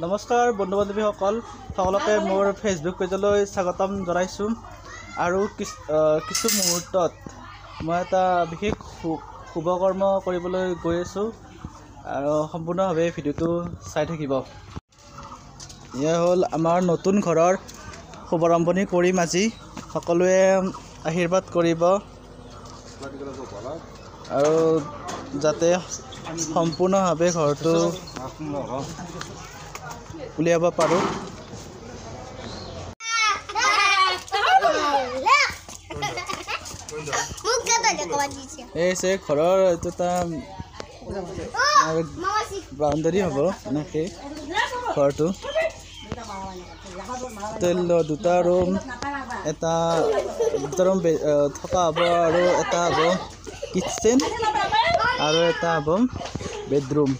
নমস্কাৰ বন্ধু বান্ধৱীসকল সকলোকে মোৰ ফেচবুক পেজলৈ স্বাগতম জনাইছোঁ আৰু কিছু মুহূৰ্তত মই এটা বিশেষ শুভকৰ্ম কৰিবলৈ গৈ আছোঁ আৰু সম্পূৰ্ণভাৱে ভিডিঅ'টো চাই থাকিব। এয়া হ'ল আমাৰ নতুন ঘৰৰ শুভাৰম্ভণি কৰিম আজি। সকলোৱে আশীৰ্বাদ কৰিব আৰু যাতে সম্পূৰ্ণভাৱে ঘৰটো উলিয়াব পাৰোঁ। এই ঘৰৰ এইটো এটা বাউণ্ডাৰী হ'ব এনেকৈ ঘৰটো দুটা ৰুম এটা ৰুম থকা হ'ব আৰু এটা হ'ব কিটচেন আৰু এটা হ'ব বেডৰুম।